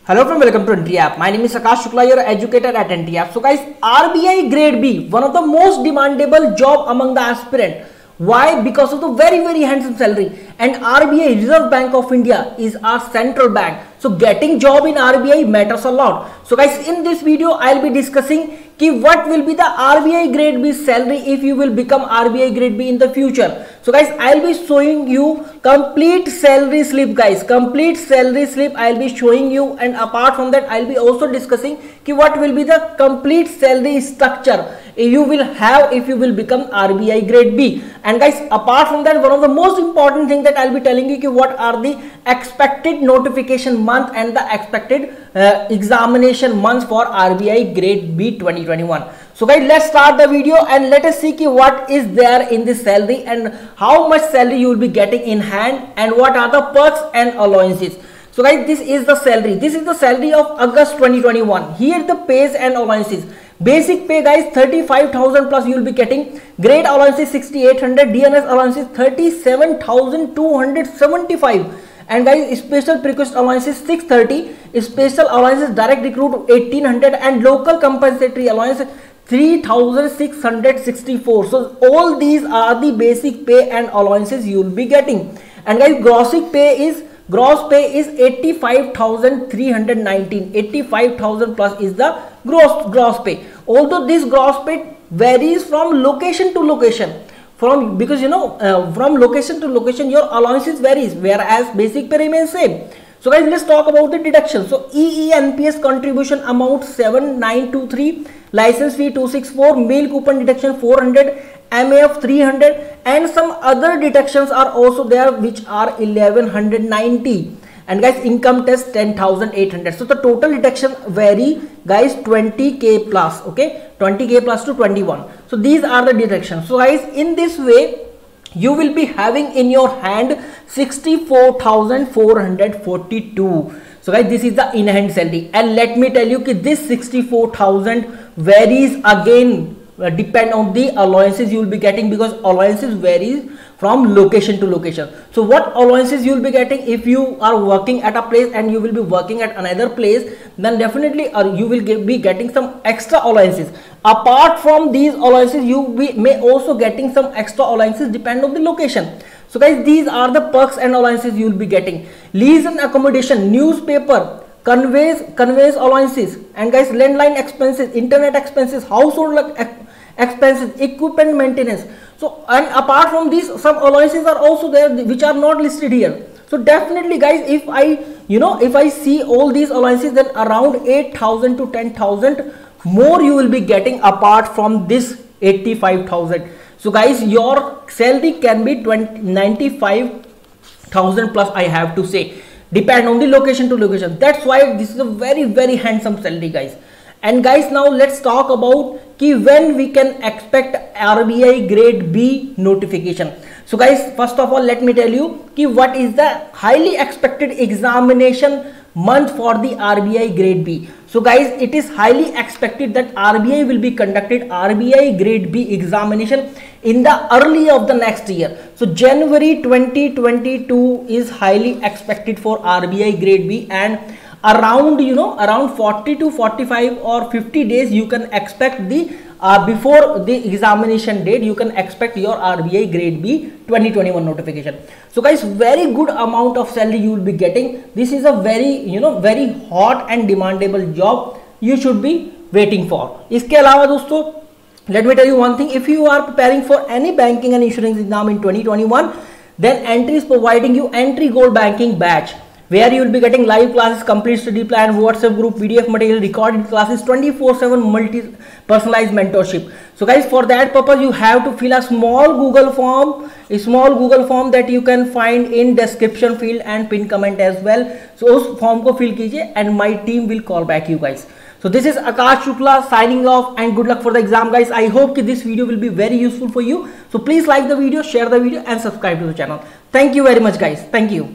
Hello from welcome to Entry App. My name is Akash Shukla, your educator at Entry App. So guys, RBI grade B, one of the most demandable job among the aspirant. Why? Because of the very handsome salary, and RBI, Reserve Bank of India, is our central bank. So getting job in RBI matters a lot. So guys, in this video I'll be discussing what will be the RBI grade B salary if you will become RBI grade B in the future. So guys, I'll be showing you complete salary slip, guys. Complete salary slip I'll be showing you, and apart from that I'll be also discussing what will be the complete salary structure you will have if you will become RBI grade B. And guys, apart from that, one of the most important thing that I'll be telling you what are the expected notification month and the expected examination months for RBI grade B 2021. So guys, let's start the video and let us see what is there in this salary and how much salary you will be getting in hand and what are the perks and allowances. So guys, this is the salary. This is the salary of August 2021. Here the pays and allowances. Basic pay, guys, 35,000 plus you will be getting. Grade allowances 6,800. DNS allowances 37,275. And guys, special prerequisite allowances 630. Special allowances direct recruit 1,800 and local compensatory allowance 3,664. So all these are the basic pay and allowances you will be getting. And guys, gross pay is 85,319. 85,000 plus is the gross pay. Although this gross pay varies from location to location, because from location to location your allowances varies, whereas basic pay remains same. So guys, let's talk about the deduction. So EENPS contribution amount 7,923, license fee 264, meal coupon deduction 400, MAF 300, and some other deductions are also there which are 1,190. And guys, income tax 10,800. So the total deduction vary, guys, 20k plus, okay, 20k plus to 21. So these are the deductions. So guys, in this way you will be having in your hand 64,442. So guys, this is the in hand salary, and let me tell you this 64,000 varies again, depend on the allowances you will be getting, because allowances varies from location to location. So what allowances you will be getting if you are working at a place and you will be working at another place, then definitely you will be getting some extra allowances. Apart from these allowances, you may also getting some extra allowances depend on the location. So guys, these are the perks and allowances you will be getting. Lease and accommodation, newspaper, conveys allowances, and guys, landline expenses, internet expenses, household expenses, equipment maintenance. So, and apart from these, some allowances are also there which are not listed here. So definitely guys, if I see all these allowances, then around 8,000 to 10,000 more you will be getting apart from this 85,000. So guys, your salary can be 95,000 plus, I have to say, depend on the location to location. That's why this is a very handsome salary, guys. And guys, now let's talk about when we can expect RBI grade B notification. So guys, first of all, let me tell you what is the highly expected examination month for the RBI grade B. So guys, it is highly expected that RBI will be conducted RBI grade B examination in the early of the next year. So January 2022 is highly expected for RBI grade B, and around 40 to 45 or 50 days you can expect the before the examination date you can expect your RBI grade B 2021 notification. So guys, very good amount of salary you will be getting. This is a very very hot and demandable job you should be waiting for. इसके अलावा दोस्तों, let me tell you one thing. If you are preparing for any banking and insurance exam in 2021, then Entry is providing you Entry Gold Banking Batch, where you will be getting live classes, complete study plan, WhatsApp group, PDF material, recorded classes, 24/7 multi-personalized mentorship. So guys, for that purpose you have to fill a small Google form that you can find in description field and pin comment as well. So उस form को fill कीजिए and my team will call back you guys. So this is Akash Shukla signing off, and good luck for the exam, guys. I hope this video will be very useful for you. So please like the video, share the video and subscribe to the channel. Thank you very much, guys. Thank you.